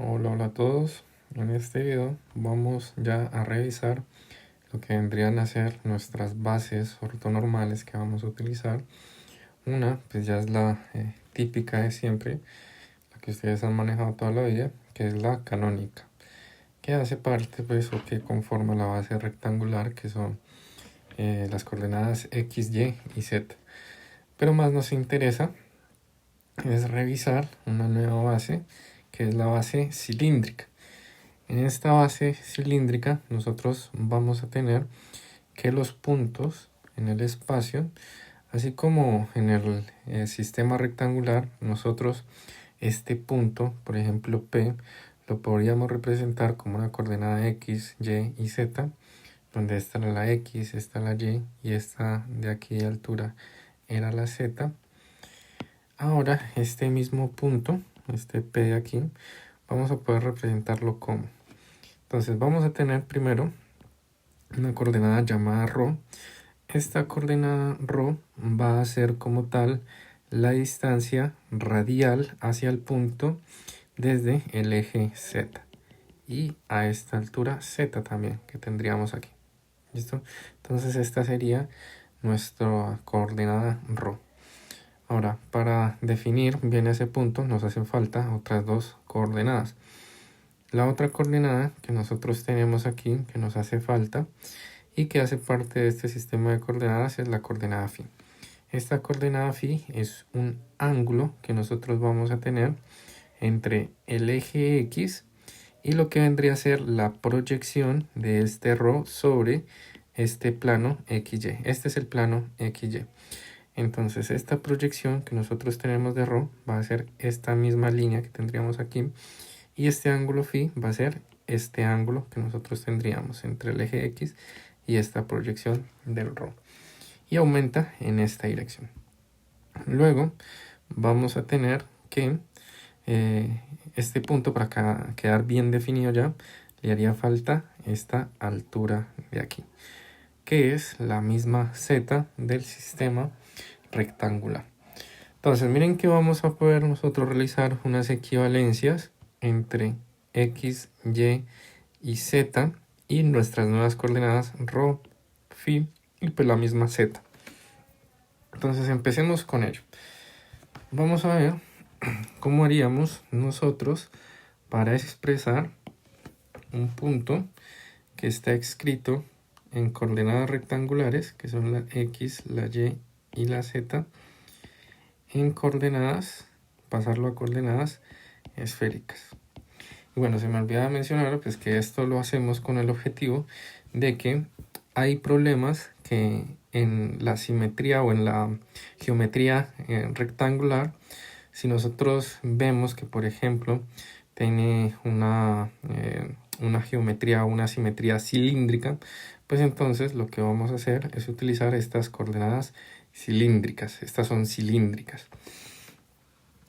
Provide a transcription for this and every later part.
Hola a todos. En este video vamos ya a revisar lo que vendrían a ser nuestras bases ortonormales que vamos a utilizar. Una pues ya es la típica de siempre, la que ustedes han manejado toda la vida, que es la canónica, que hace parte pues o que conforma la base rectangular, que son las coordenadas x, y y z. Pero más nos interesa es revisar una nueva base, que es la base cilíndrica. En esta base cilíndrica nosotros vamos a tener que los puntos en el espacio, así como en el sistema rectangular, nosotros este punto, por ejemplo P, lo podríamos representar como una coordenada X, Y y Z, donde esta era la X, esta la Y y esta de aquí de altura era la Z. Ahora este mismo punto, este P de aquí, vamos a poder representarlo como. Entonces vamos a tener primero una coordenada llamada ρ. Esta coordenada ρ va a ser como tal la distancia radial hacia el punto desde el eje Z. Y a esta altura Z también, que tendríamos aquí. ¿Listo? Entonces esta sería nuestra coordenada ρ. Ahora, para definir bien ese punto nos hacen falta otras dos coordenadas. La otra coordenada que nosotros tenemos aquí, que nos hace falta y que hace parte de este sistema de coordenadas, es la coordenada phi. Esta coordenada phi es un ángulo que nosotros vamos a tener entre el eje X y lo que vendría a ser la proyección de este ρ sobre este plano XY. Este es el plano XY. Entonces esta proyección que nosotros tenemos de ρ va a ser esta misma línea que tendríamos aquí. Y este ángulo phi va a ser este ángulo que nosotros tendríamos entre el eje X y esta proyección del ρ. Y aumenta en esta dirección. Luego vamos a tener que este punto, para quedar bien definido ya, le haría falta esta altura de aquí, que es la misma z del sistema rectangular. Entonces miren que vamos a poder nosotros realizar unas equivalencias entre x, y z y nuestras nuevas coordenadas ρ, phi y pues la misma z. Entonces empecemos con ello. Vamos a ver cómo haríamos nosotros para expresar un punto que está escrito en coordenadas rectangulares, que son la x, la y y la z, en coordenadas, pasarlo a coordenadas esféricas. Y bueno, se me olvidaba mencionar pues que esto lo hacemos con el objetivo de que hay problemas que en la simetría o en la geometría rectangular, si nosotros vemos que por ejemplo tiene una geometría o una simetría cilíndrica, pues entonces lo que vamos a hacer es utilizar estas coordenadas cilíndricas. Estas son cilíndricas.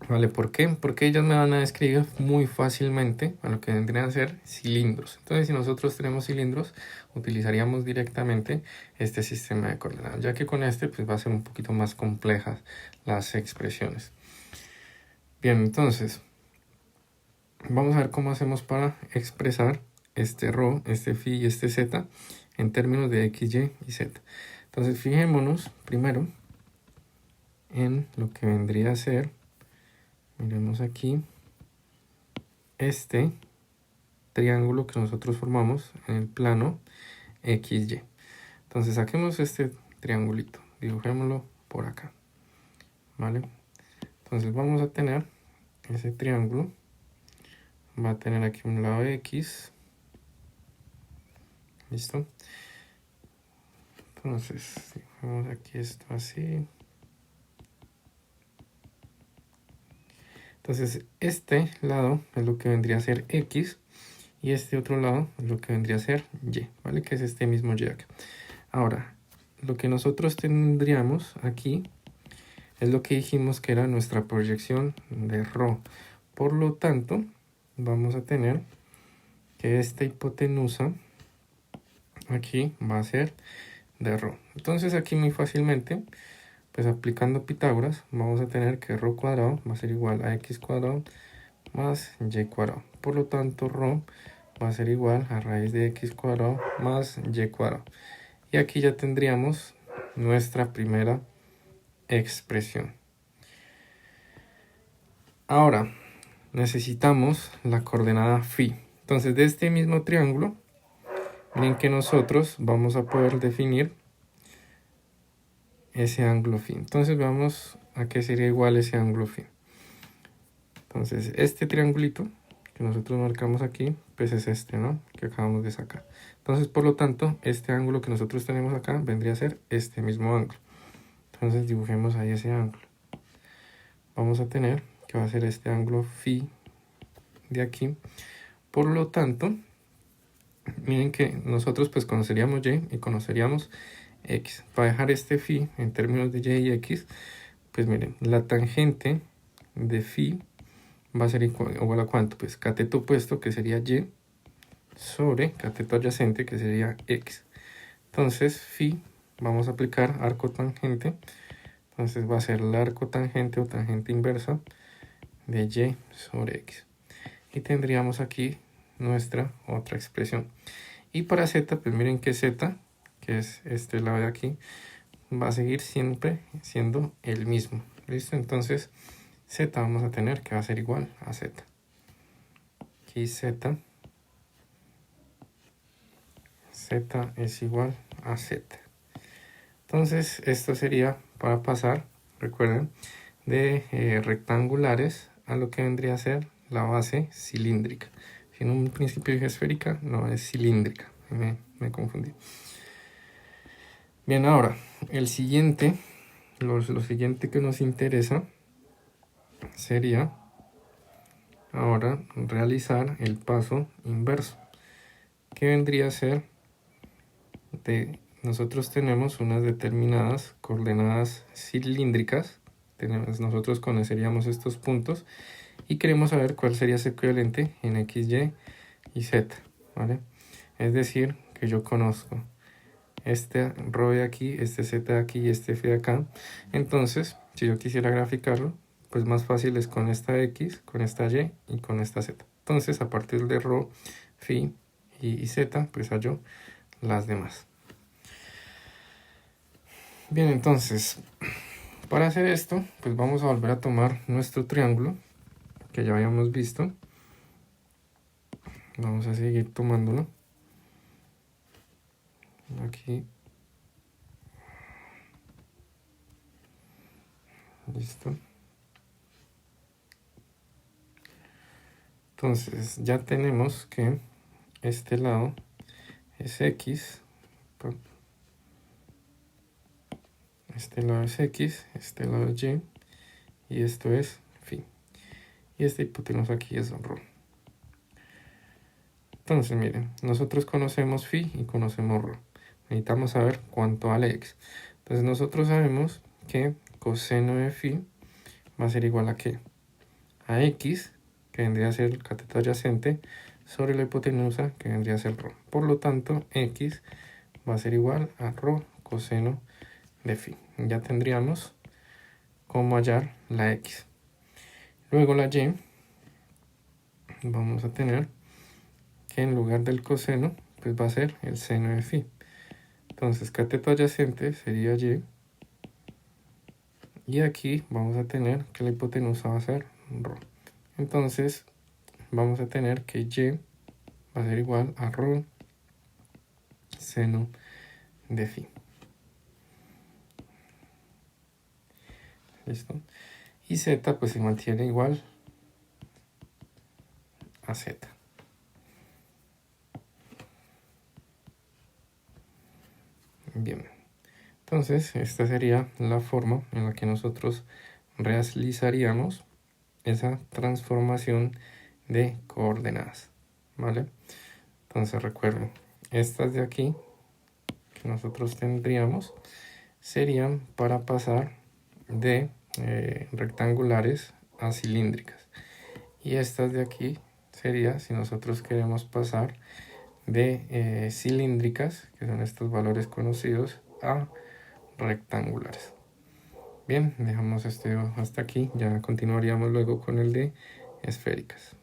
¿Vale? ¿Por qué? Porque ellas me van a describir muy fácilmente a lo que vendrían a ser cilindros. Entonces, si nosotros tenemos cilindros, utilizaríamos directamente este sistema de coordenadas, ya que con este pues, va a ser un poquito más complejas las expresiones. Bien, entonces, vamos a ver cómo hacemos para expresar este ρ, este phi y este z en términos de x, y y z. Entonces, fijémonos primero en lo que vendría a ser, miremos aquí, este triángulo que nosotros formamos en el plano XY. Entonces saquemos este triangulito, dibujémoslo por acá, ¿vale? Entonces vamos a tener ese triángulo, va a tener aquí un lado X, ¿listo? Entonces dibujamos aquí esto así. Entonces este lado es lo que vendría a ser X y este otro lado es lo que vendría a ser Y, ¿vale? Que es este mismo Y acá. Ahora, lo que nosotros tendríamos aquí es lo que dijimos que era nuestra proyección de ρ. Por lo tanto, vamos a tener que esta hipotenusa aquí va a ser de ρ. Entonces aquí muy fácilmente, pues aplicando Pitágoras, vamos a tener que ρ cuadrado va a ser igual a x cuadrado más y cuadrado. Por lo tanto, ρ va a ser igual a raíz de x cuadrado más y cuadrado. Y aquí ya tendríamos nuestra primera expresión. Ahora, necesitamos la coordenada phi. Entonces, de este mismo triángulo, miren que nosotros vamos a poder definir ese ángulo phi. Entonces, veamos a qué sería igual ese ángulo phi. Entonces, este triangulito que nosotros marcamos aquí, pues es este, ¿no? Que acabamos de sacar. Entonces, por lo tanto, este ángulo que nosotros tenemos acá vendría a ser este mismo ángulo. Entonces, dibujemos ahí ese ángulo. Vamos a tener que va a ser este ángulo phi de aquí. Por lo tanto, miren que nosotros pues conoceríamos y y conoceríamos x. Para dejar este phi en términos de y y x, pues miren, la tangente de phi va a ser igual a ¿cuánto? Pues cateto opuesto, que sería y, sobre cateto adyacente, que sería x. Entonces, phi, vamos a aplicar arco tangente. Entonces va a ser el arco tangente o tangente inversa de y sobre x. Y tendríamos aquí nuestra otra expresión. Y para z, pues miren que z, que es este lado de aquí, va a seguir siempre siendo el mismo. ¿Listo? Entonces, z vamos a tener que va a ser igual a z. Aquí z es igual a z. Entonces, esto sería para pasar, recuerden, de rectangulares a lo que vendría a ser la base cilíndrica. Si en un principio dije esférica, no, es cilíndrica. Me confundí. Bien, ahora, el siguiente, lo siguiente que nos interesa sería ahora realizar el paso inverso, que vendría a ser nosotros tenemos unas determinadas coordenadas cilíndricas, nosotros conoceríamos estos puntos y queremos saber cuál sería su equivalente en x, y z, ¿vale? Es decir, que yo conozco este ρ de aquí, este z de aquí y este phi de acá. Entonces, si yo quisiera graficarlo, pues más fácil es con esta x, con esta y y con esta z. Entonces, a partir de ρ, phi y z, pues hallo las demás. Bien, entonces, para hacer esto, pues vamos a volver a tomar nuestro triángulo que ya habíamos visto. Vamos a seguir tomándolo. Aquí. Listo. Entonces, ya tenemos que este lado es x. Este lado es x, este lado es y, y esto es phi. Y esta hipotenusa aquí es ρ. Entonces, miren, nosotros conocemos phi y conocemos ρ. Necesitamos saber cuánto vale x. Entonces, nosotros sabemos que coseno de phi va a ser igual a ¿qué? A x, que vendría a ser el cateto adyacente, sobre la hipotenusa, que vendría a ser ρ. Por lo tanto, x va a ser igual a ρ coseno de phi. Ya tendríamos cómo hallar la x. Luego la y, vamos a tener que en lugar del coseno, pues va a ser el seno de phi. Entonces, cateto adyacente sería y. Y aquí vamos a tener que la hipotenusa va a ser ρ. Entonces, vamos a tener que y va a ser igual a ρ seno de phi. ¿Listo? Y z pues se mantiene igual a z. Bien. Entonces, esta sería la forma en la que nosotros realizaríamos esa transformación de coordenadas, ¿vale? Entonces, recuerden, estas de aquí que nosotros tendríamos serían para pasar de rectangulares a cilíndricas. Y estas de aquí sería si nosotros queremos pasar de cilíndricas, que son estos valores conocidos, a rectangulares. Bien, dejamos este hasta aquí, ya continuaríamos luego con el de esféricas.